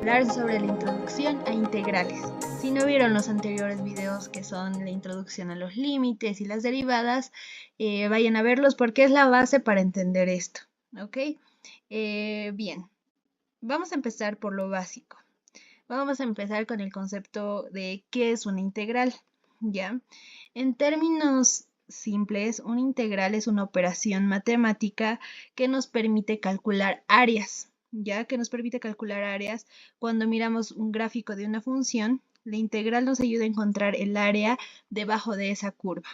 hablar sobre la introducción a integrales. Si no vieron los anteriores videos que son la introducción a los límites y las derivadas, vayan a verlos porque es la base para entender esto. ¿Ok? Bien, vamos a empezar por lo básico. Vamos a empezar con el concepto de qué es una integral. ¿Ya? En términos simples, una integral es una operación matemática que nos permite calcular áreas. Ya que nos permite calcular áreas cuando miramos un gráfico de una función, la integral nos ayuda a encontrar el área debajo de esa curva.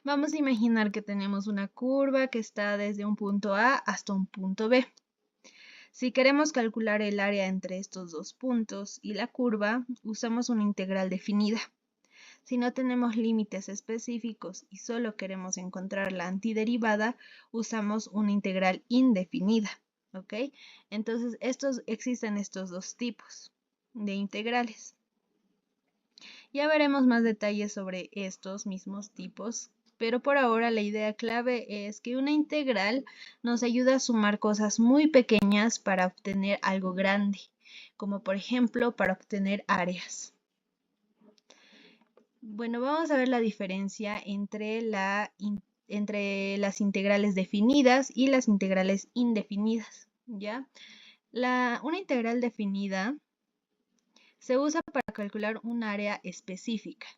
Vamos a imaginar que tenemos una curva que está desde un punto A hasta un punto B. Si queremos calcular el área entre estos dos puntos y la curva, usamos una integral definida. Si no tenemos límites específicos y solo queremos encontrar la antiderivada, usamos una integral indefinida. ¿Ok? Entonces, existen estos dos tipos de integrales. Ya veremos más detalles sobre estos mismos tipos, pero por ahora la idea clave es que una integral nos ayuda a sumar cosas muy pequeñas para obtener algo grande, como por ejemplo para obtener áreas. Bueno, vamos a ver la diferencia entre las integrales definidas y las integrales indefinidas, ¿ya? Una integral definida se usa para calcular un área específica.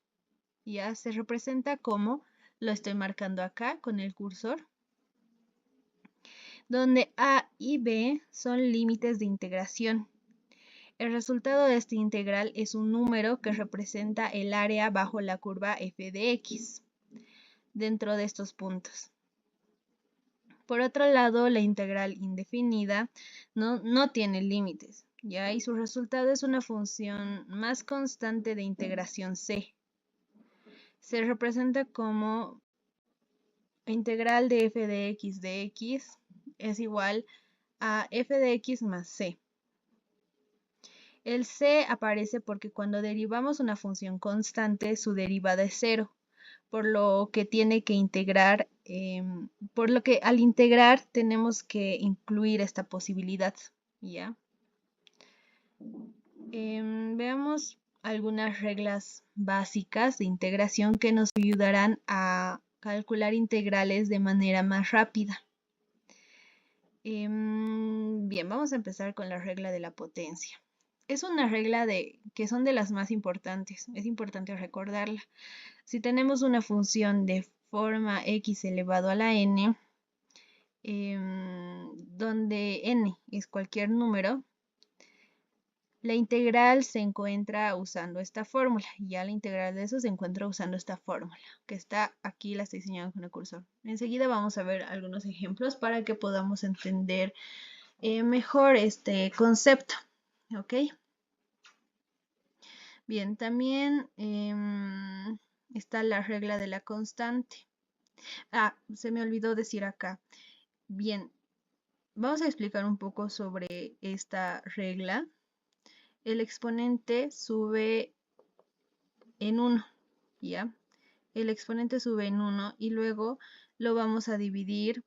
Ya se representa como, lo estoy marcando acá con el cursor, donde A y B son límites de integración. El resultado de esta integral es un número que representa el área bajo la curva f de x dentro de estos puntos. Por otro lado, la integral indefinida no tiene límites, ¿ya? Y su resultado es una función más constante de integración c. Se representa como integral de f de x es igual a f de x más c. El c aparece porque cuando derivamos una función constante, su derivada es 0, por lo que tiene que integrar, por lo que al integrar tenemos que incluir esta posibilidad, ¿ya? Veamos algunas reglas básicas de integración que nos ayudarán a calcular integrales de manera más rápida. Bien, vamos a empezar con la regla de la potencia. Es una regla que son de las más importantes, es importante recordarla. Si tenemos una función de forma x elevado a la n, donde n es cualquier número, la integral se encuentra usando esta fórmula. Ya la integral de eso se encuentra usando esta fórmula, que está aquí, la estoy señalando con el cursor. Enseguida vamos a ver algunos ejemplos para que podamos entender mejor este concepto. ¿Ok? Bien, también está la regla de la constante. Ah, se me olvidó decir acá. Bien, vamos a explicar un poco sobre esta regla. El exponente sube en 1, ¿ya? El exponente sube en 1 y luego lo vamos a dividir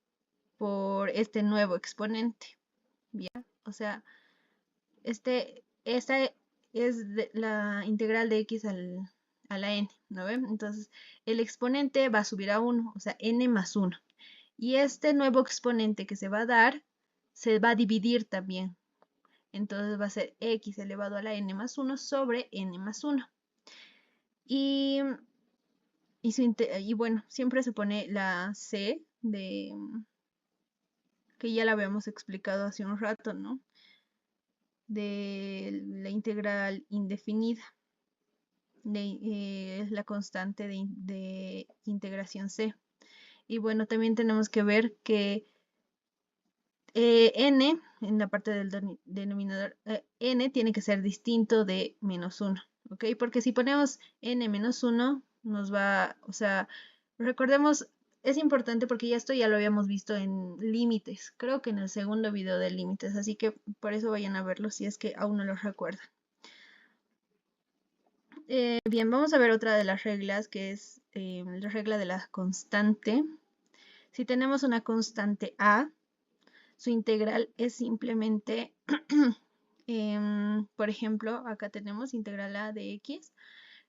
por este nuevo exponente, ¿ya? O sea, esta es la integral de x a la n, ¿no ven? Entonces, el exponente va a subir a 1, o sea, n más 1. Y este nuevo exponente que se va a dar, se va a dividir también. Entonces va a ser x elevado a la n más 1 sobre n más 1. Y bueno, siempre se pone la c que ya la habíamos explicado hace un rato, ¿no? De la integral indefinida. Es la constante de integración c. Y bueno, también tenemos que ver que n, en la parte del denominador, n tiene que ser distinto de menos 1, ¿ok? Porque si ponemos n menos 1, nos va, o sea, recordemos, es importante porque esto ya lo habíamos visto en límites, creo que en el segundo video de límites, así que por eso vayan a verlo si es que aún no lo recuerdan. Bien, vamos a ver otra de las reglas, que es la regla de la constante. Si tenemos una constante a, su integral es simplemente Por ejemplo, acá tenemos integral a de x.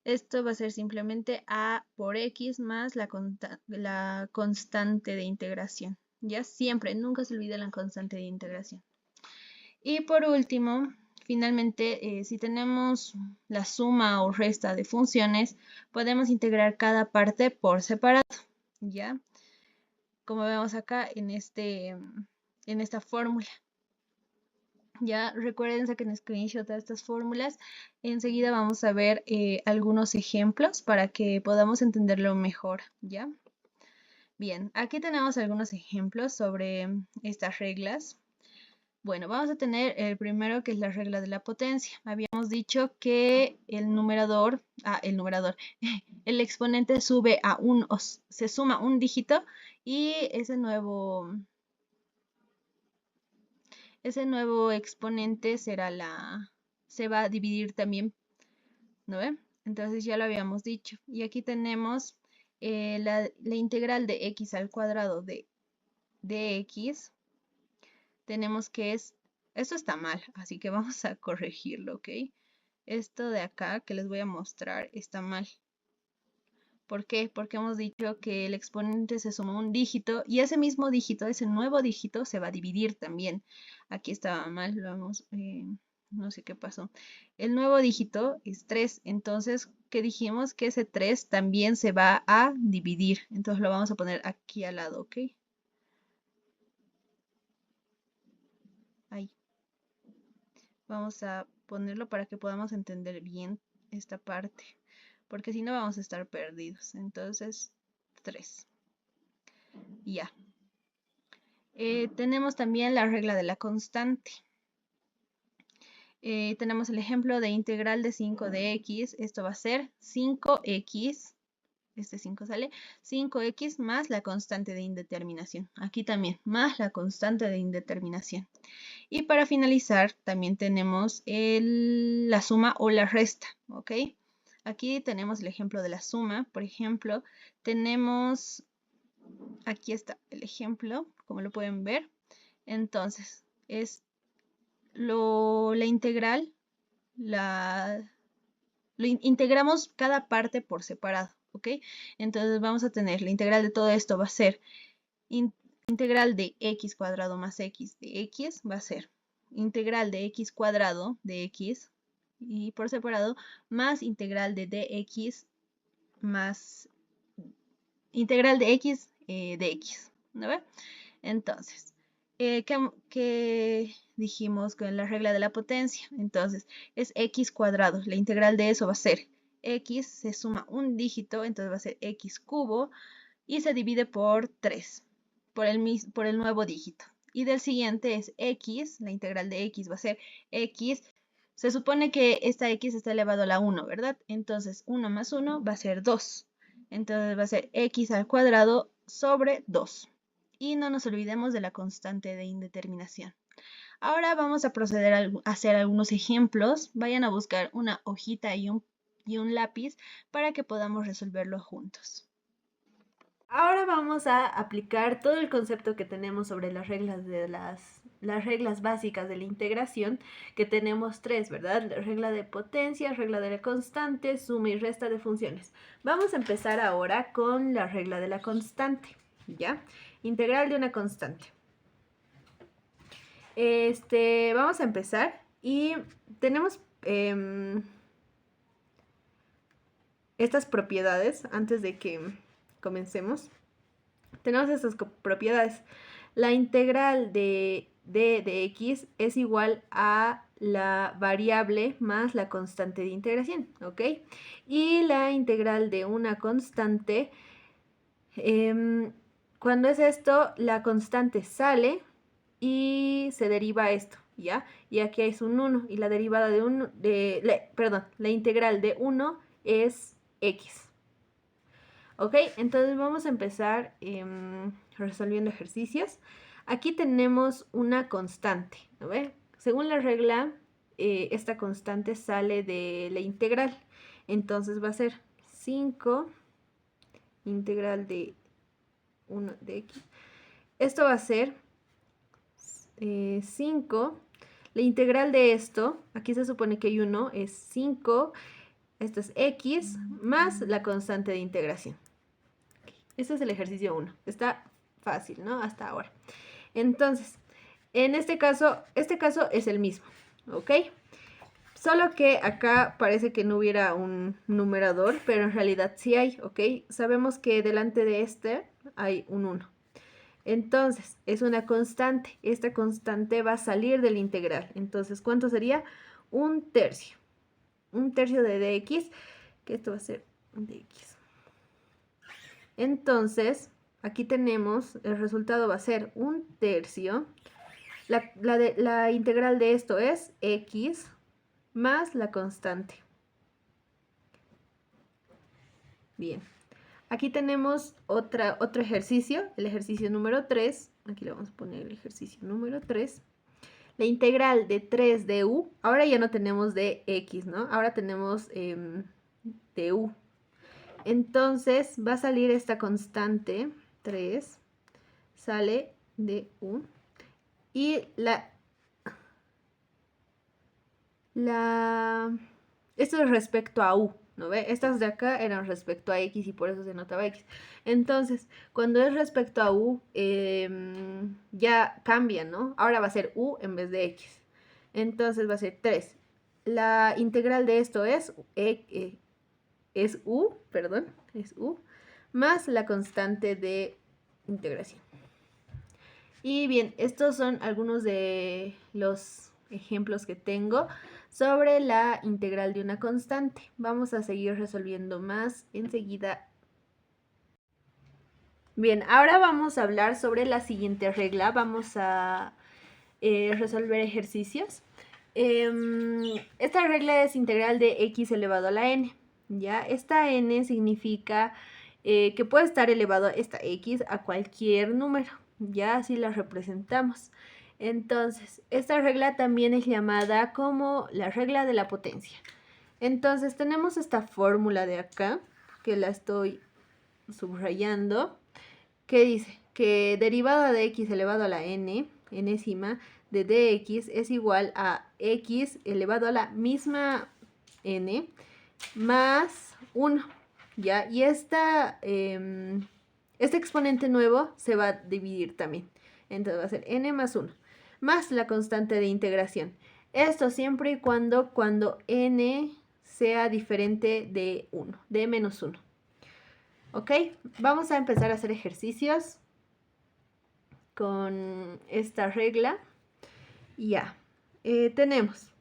Esto va a ser simplemente a por x más la constante de integración. Ya siempre, nunca se olvide la constante de integración. Y por último, finalmente, si tenemos la suma o resta de funciones, podemos integrar cada parte por separado, ¿ya? Como vemos acá en esta fórmula. Ya recuerden, saquen screenshot de estas fórmulas. Enseguida vamos a ver algunos ejemplos para que podamos entenderlo mejor, ¿ya? Bien, aquí tenemos algunos ejemplos sobre estas reglas. Bueno, vamos a tener el primero, que es la regla de la potencia. Habíamos dicho que el numerador, el exponente sube a se suma un dígito y ese nuevo exponente se va a dividir también, ¿no ve? Entonces ya lo habíamos dicho. Y aquí tenemos la integral de x al cuadrado de x. Tenemos que esto está mal, así que vamos a corregirlo, ¿ok? Esto de acá que les voy a mostrar está mal. ¿Por qué? Porque hemos dicho que el exponente se suma un dígito y ese mismo dígito, ese nuevo dígito, se va a dividir también. Aquí estaba mal, no sé qué pasó. El nuevo dígito es 3, entonces, ¿qué dijimos? Que ese 3 también se va a dividir. Entonces lo vamos a poner aquí al lado, ¿ok? Ahí. Vamos a ponerlo para que podamos entender bien esta parte, porque si no vamos a estar perdidos. Entonces, 3. Ya. Tenemos también la regla de la constante. Tenemos el ejemplo de integral de 5 de x. Esto va a ser 5x. Este 5 sale 5x más la constante de indeterminación. Aquí también, más la constante de indeterminación. Y para finalizar, también tenemos la suma o la resta, ¿ok? Aquí tenemos el ejemplo de la suma. Por ejemplo, tenemos, aquí está el ejemplo, como lo pueden ver. Entonces, es la integral, lo integramos cada parte por separado, ¿ok? Entonces vamos a tener la integral de todo esto va a ser integral de x cuadrado más x de x, va a ser integral de x cuadrado de x y por separado más integral de dx más integral de x de x, ¿no ve? Entonces, ¿qué dijimos con la regla de la potencia? Entonces, es x cuadrado. La integral de eso va a ser x, se suma un dígito, entonces va a ser x cubo y se divide por 3, por el nuevo dígito. Y del siguiente es x, la integral de x va a ser x. Se supone que esta x está elevado a la 1, ¿verdad? Entonces, 1 más 1 va a ser 2. Entonces va a ser x al cuadrado sobre 2. Y no nos olvidemos de la constante de indeterminación. Ahora vamos a proceder a hacer algunos ejemplos. Vayan a buscar una hojita y un lápiz para que podamos resolverlo juntos. Ahora vamos a aplicar todo el concepto que tenemos sobre las reglas las reglas básicas de la integración, que tenemos 3, ¿verdad? La regla de potencia, regla de la constante, suma y resta de funciones. Vamos a empezar ahora con la regla de la constante, ¿ya? Integral de una constante. Vamos a empezar y tenemos estas propiedades antes de que comencemos. Tenemos estas propiedades. La integral de d de x es igual a la variable más la constante de integración, ¿ok? Y la integral de una constante, cuando es esto, la constante sale y se deriva esto, ¿ya? Y aquí es un 1 y la derivada de 1, la integral de 1 es x. Ok, entonces vamos a empezar resolviendo ejercicios. Aquí tenemos una constante, ¿no ve? Según la regla, esta constante sale de la integral. Entonces va a ser 5 integral de 1 de x. Esto va a ser 5. La integral de esto, aquí se supone que hay 1, es 5, esto es x, más la constante de integración. Este es el ejercicio 1. Está fácil, ¿no? Hasta ahora. Entonces, en este caso es el mismo, ¿ok? Solo que acá parece que no hubiera un numerador, pero en realidad sí hay, ¿ok? Sabemos que delante de este hay un 1. Entonces, es una constante. Esta constante va a salir del integral. Entonces, ¿cuánto sería? Un tercio. Un tercio de dx, que esto va a ser dx. Entonces, aquí tenemos, el resultado va a ser un tercio. La integral de esto es x más la constante. Bien. Aquí tenemos otro ejercicio, el ejercicio número 3. Aquí le vamos a poner el ejercicio número 3. La integral de 3 de u, ahora ya no tenemos de x, ¿no? Ahora tenemos de u. Entonces va a salir esta constante, 3, sale de u. Y esto es respecto a u, ¿no ve? Estas de acá eran respecto a x y por eso se notaba x. Entonces, cuando es respecto a u, ya cambia, ¿no? Ahora va a ser u en vez de x. Entonces va a ser 3. La integral de esto es u, perdón, es u, más la constante de integración. Y bien, estos son algunos de los ejemplos que tengo sobre la integral de una constante. Vamos a seguir resolviendo más enseguida. Bien, ahora vamos a hablar sobre la siguiente regla. Vamos a resolver ejercicios. Esta regla es integral de x elevado a la n. ¿Ya? Esta n significa que puede estar elevado esta x a cualquier número. Ya así la representamos. Entonces, esta regla también es llamada como la regla de la potencia. Entonces, tenemos esta fórmula de acá, que la estoy subrayando, que dice que derivada de x elevado a la n, enésima, de dx es igual a x elevado a la misma n más 1, ¿ya? Y este exponente nuevo se va a dividir también. Entonces va a ser n más 1, más la constante de integración. Esto siempre y cuando n sea diferente de 1, de menos 1. ¿Ok? Vamos a empezar a hacer ejercicios con esta regla. Ya. Tenemos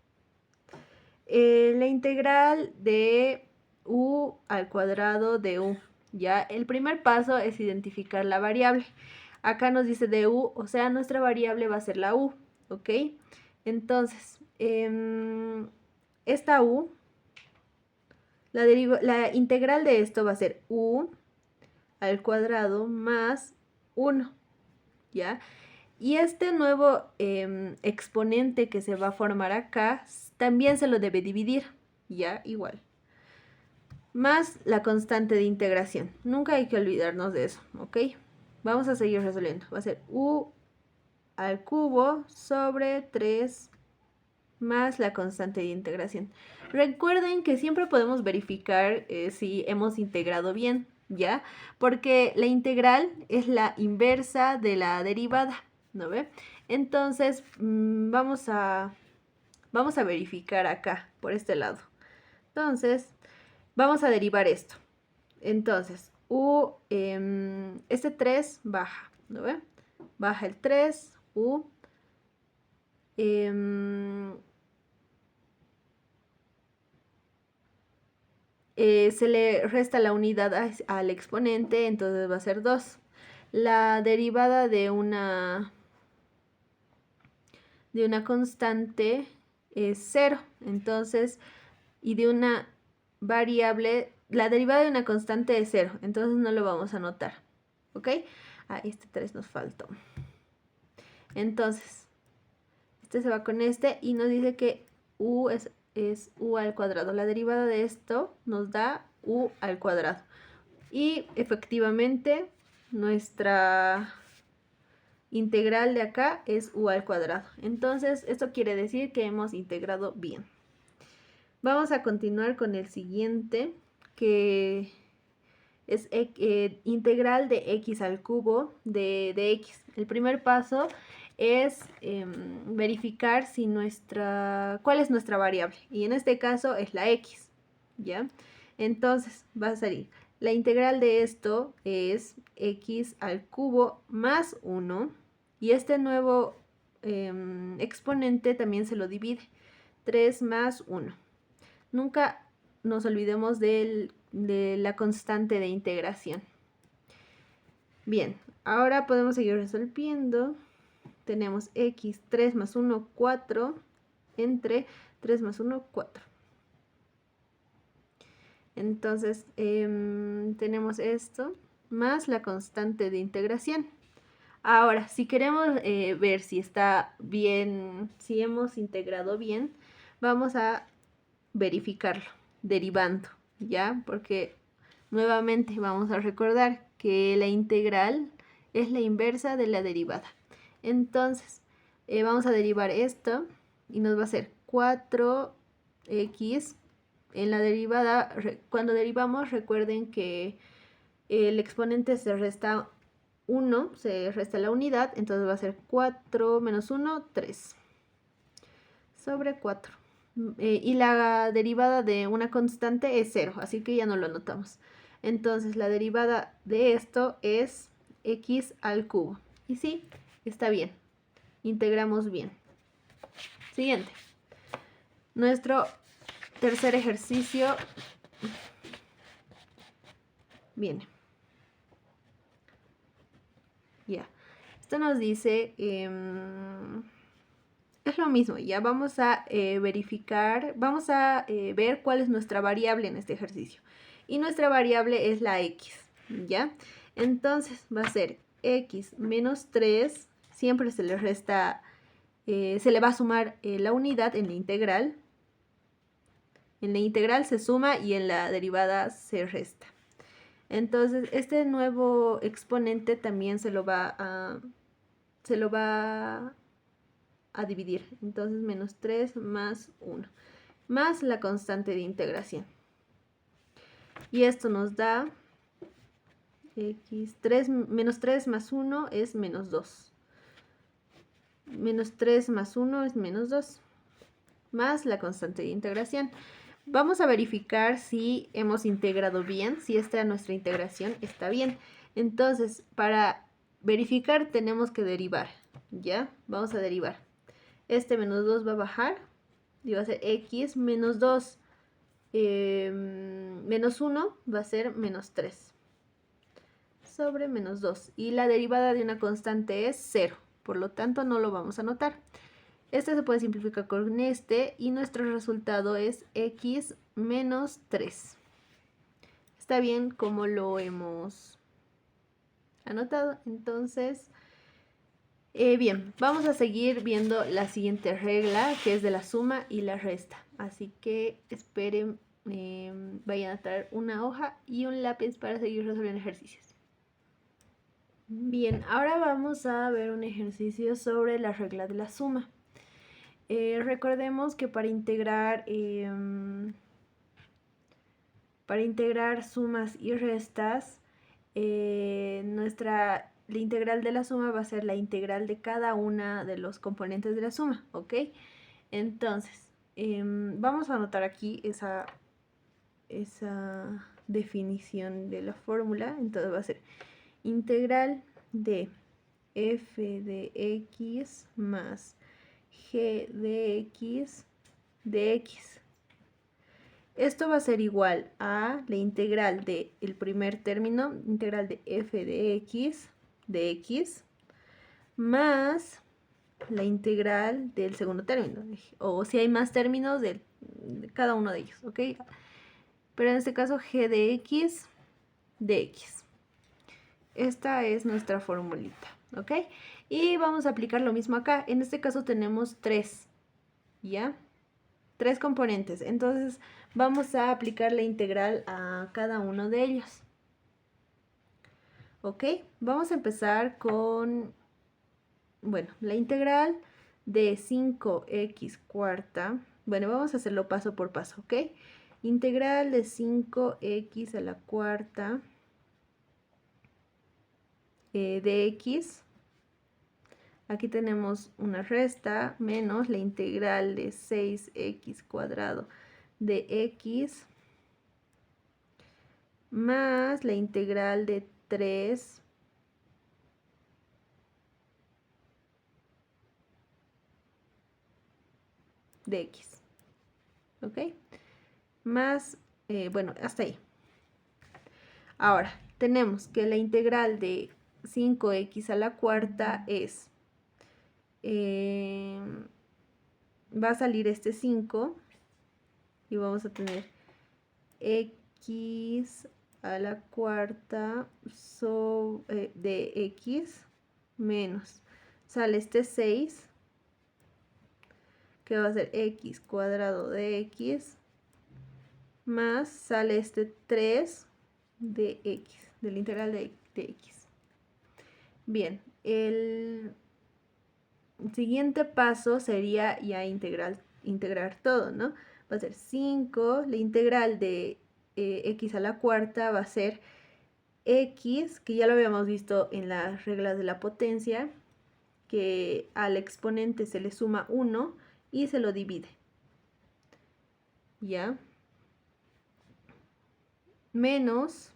la integral de u al cuadrado de u. Ya, el primer paso es identificar la variable. Acá nos dice de u, o sea, nuestra variable va a ser la u, ¿ok? Entonces, esta u, la integral de esto va a ser u al cuadrado más 1, ¿ya? Y este nuevo exponente que se va a formar acá, también se lo debe dividir, ¿ya? Igual. Más la constante de integración. Nunca hay que olvidarnos de eso, ¿ok? Vamos a seguir resolviendo. Va a ser u al cubo sobre 3 más la constante de integración. Recuerden que siempre podemos verificar si hemos integrado bien, ¿ya? Porque la integral es la inversa de la derivada, ¿no ve? Entonces, vamos a verificar acá, por este lado. Entonces, vamos a derivar esto. Entonces, este 3 baja, ¿no ve? Baja el 3, se le resta la unidad al exponente, entonces va a ser 2. La derivada de una constante es 0, entonces, y de una variable, la derivada de una constante es 0, entonces no lo vamos a anotar, ¿ok? Este 3 nos faltó. Entonces, este se va con este y nos dice que u es u al cuadrado. La derivada de esto nos da u al cuadrado. Y efectivamente nuestra integral de acá es u al cuadrado. Entonces, esto quiere decir que hemos integrado bien. Vamos a continuar con el siguiente, que es integral de x al cubo de x. El primer paso es verificar si cuál es nuestra variable. Y en este caso es la x, ¿ya? Entonces va a salir, la integral de esto es x al cubo más 1. Y este nuevo exponente también se lo divide. 3 más 1. Nunca nos olvidemos de la constante de integración. Bien, ahora podemos seguir resolviendo. Tenemos x, 3 más 1, 4, entre 3 más 1, 4. Entonces, tenemos esto, más la constante de integración. Ahora, si queremos ver si está bien, si hemos integrado bien, vamos a verificarlo, derivando, ¿ya? Porque nuevamente vamos a recordar que la integral es la inversa de la derivada. Entonces, vamos a derivar esto y nos va a ser 4x. En la derivada, cuando derivamos, recuerden que el exponente se resta 1, se resta la unidad, entonces va a ser 4 menos 1, 3, sobre 4. Y la derivada de una constante es 0, así que ya no lo anotamos. Entonces la derivada de esto es x al cubo. Y sí, está bien, integramos bien. Siguiente. Nuestro tercer ejercicio viene. Ya. Esto nos dice, es lo mismo, ya vamos a verificar, vamos a ver cuál es nuestra variable en este ejercicio. Y nuestra variable es la x, ¿ya? Entonces va a ser x menos 3, siempre se le resta, se le va a sumar la unidad en la integral. En la integral se suma y en la derivada se resta. Entonces, este nuevo exponente también se lo va a dividir. Entonces, menos 3 más 1, más la constante de integración. Y esto nos da x, menos 3 más 1 es menos 2. Menos 3 más 1 es menos 2, más la constante de integración. Vamos a verificar si hemos integrado bien, si nuestra integración está bien. Entonces, para verificar tenemos que derivar, ¿ya? Vamos a derivar. Este menos 2 va a bajar y va a ser x menos 2 menos 1 va a ser menos 3 sobre menos 2. Y la derivada de una constante es 0, por lo tanto no lo vamos a anotar. Este se puede simplificar con este y nuestro resultado es x menos 3. Está bien como lo hemos anotado. Entonces, bien, vamos a seguir viendo la siguiente regla, que es de la suma y la resta. Así que esperen, vayan a traer una hoja y un lápiz para seguir resolviendo ejercicios. Bien, ahora vamos a ver un ejercicio sobre la regla de la suma. Recordemos que para integrar sumas y restas, la integral de la suma va a ser la integral de cada una de los componentes de la suma, ¿ok? Entonces, vamos a anotar aquí esa definición de la fórmula. Entonces va a ser integral de f de x más g de x de x. Esto va a ser igual a la integral del primer término, integral de f de x, más la integral del segundo término, o si hay más términos de cada uno de ellos, ¿ok? Pero en este caso g de x de x. Esta es nuestra formulita, ¿ok? Y vamos a aplicar lo mismo acá. En este caso tenemos 3, ¿ya? 3 componentes. Entonces vamos a aplicar la integral a cada uno de ellos. ¿Ok? Vamos a empezar con bueno, la integral de 5x cuarta, bueno, vamos a hacerlo paso por paso, ¿ok? Integral de 5x a la cuarta de x. Aquí tenemos una resta menos la integral de 6x cuadrado de x más la integral de 3 de x, ¿ok? Más, bueno, hasta ahí. Ahora, tenemos que la integral de 5x a la cuarta es, va a salir este 5 y vamos a tener x a la cuarta de x menos, sale este 6, que va a ser x cuadrado de x, más sale este 3 de x, de la integral de x. Bien, el siguiente paso sería ya integrar todo, ¿no? Va a ser 5, la integral de x a la cuarta va a ser x, que ya lo habíamos visto en las reglas de la potencia, que al exponente se le suma 1 y se lo divide. ¿Ya? Menos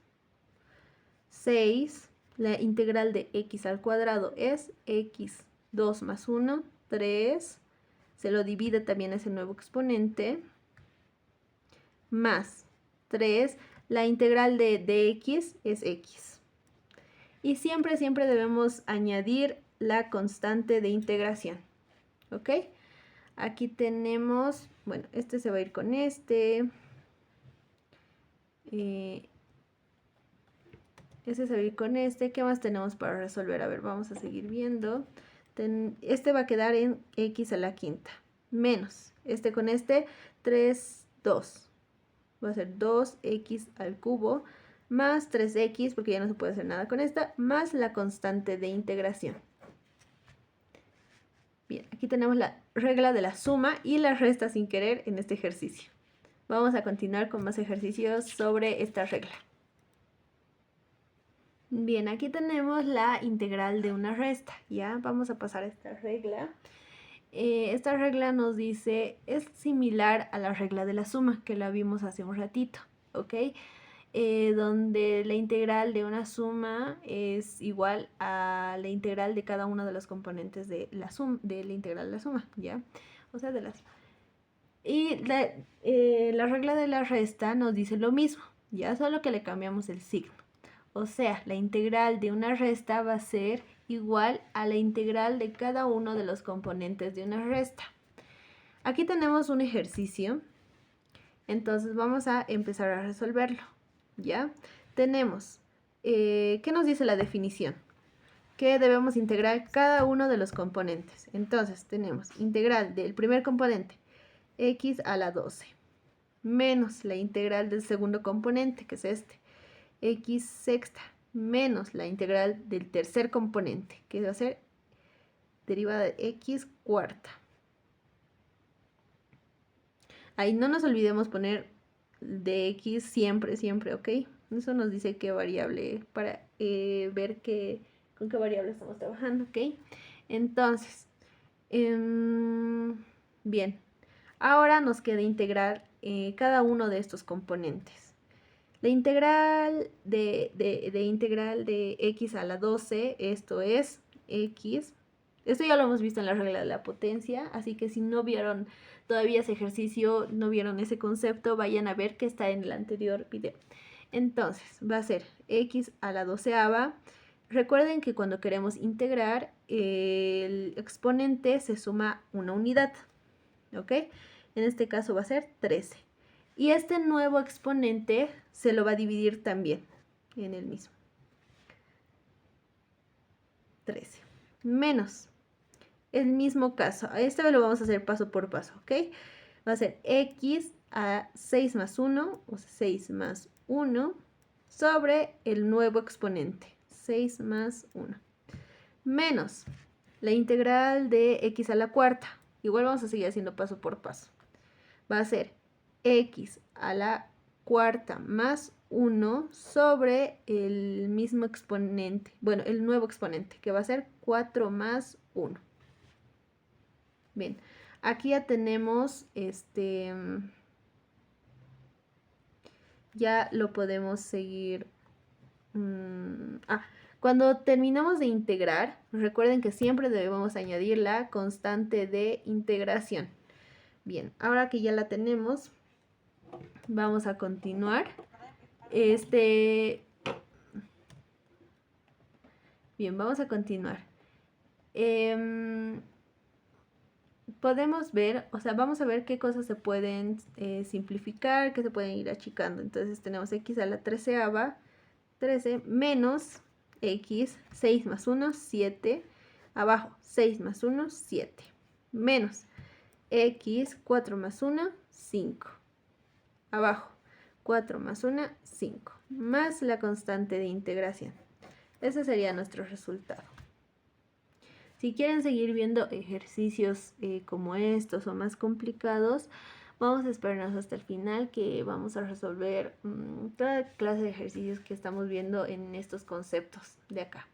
6, la integral de x al cuadrado es x, 2 más 1, 3, se lo divide también a ese nuevo exponente, más 3, la integral de dx es x. Y siempre debemos añadir la constante de integración, ¿ok? Aquí tenemos, bueno, este se va a ir con este, este se va a ir con este. ¿Qué más tenemos para resolver? A ver, vamos a seguir viendo. Este va a quedar en x a la quinta. Menos, este con este, 3, 2. Va a ser 2x al cubo más 3x, porque ya no se puede hacer nada con esta, más la constante de integración. Bien, aquí tenemos la regla de la suma y la resta sin querer en este ejercicio. Vamos a continuar con más ejercicios sobre esta regla. Bien, aquí tenemos la integral de una resta, ¿ya? Vamos a pasar a esta regla. Esta regla nos dice, es similar a la regla de la suma, que la vimos hace un ratito, ¿ok? Donde la integral de una suma es igual a la integral de cada uno de los componentes de la integral de la suma, ¿ya? O sea, de las... Y la regla de la resta nos dice lo mismo, ya, solo que le cambiamos el signo. O sea, la integral de una resta va a ser igual a la integral de cada uno de los componentes de una resta. Aquí tenemos un ejercicio, entonces vamos a empezar a resolverlo, ¿ya? Tenemos, ¿qué nos dice la definición? Que debemos integrar cada uno de los componentes. Entonces tenemos integral del primer componente, x a la 12, menos la integral del segundo componente, que es este, x sexta, menos la integral del tercer componente, que va a ser derivada de x cuarta. Ahí no nos olvidemos poner dx siempre, ¿ok? Eso nos dice qué variable, para ver con qué variable estamos trabajando, ¿ok? Entonces, bien, ahora nos queda integrar cada uno de estos componentes. La integral integral de x a la 12, esto es x. Esto ya lo hemos visto en la regla de la potencia, así que si no vieron todavía ese ejercicio, no vieron ese concepto, vayan a ver que está en el anterior video. Entonces, va a ser x a la 12ª. Recuerden que cuando queremos integrar, el exponente se suma una unidad, ¿ok? En este caso va a ser 13. Y este nuevo exponente se lo va a dividir también en el mismo. 13. Menos el mismo caso. A esta vez lo vamos a hacer paso por paso, ¿ok? Va a ser x a 6 más 1, o sea, 6 más 1, sobre el nuevo exponente, 6 más 1. Menos la integral de x a la cuarta. Igual vamos a seguir haciendo paso por paso. Va a ser x a la cuarta más 1 sobre el mismo exponente, bueno, el nuevo exponente, que va a ser 4 más 1. Bien, aquí ya tenemos ya lo podemos seguir. Cuando terminamos de integrar, recuerden que siempre debemos añadir la constante de integración. Bien, ahora que ya la tenemos, vamos a continuar. Bien, vamos a continuar. Podemos ver, o sea, vamos a ver qué cosas se pueden simplificar, qué se pueden ir achicando. Entonces tenemos x a la 13ª, 13 menos x, 6 más 1, 7, abajo, 6 más 1, 7, menos x, 4 más 1, 5, abajo, 4 más 1, 5, más la constante de integración. Ese sería nuestro resultado. Si quieren seguir viendo ejercicios como estos o más complicados, vamos a esperarnos hasta el final, que vamos a resolver toda clase de ejercicios que estamos viendo en estos conceptos de acá.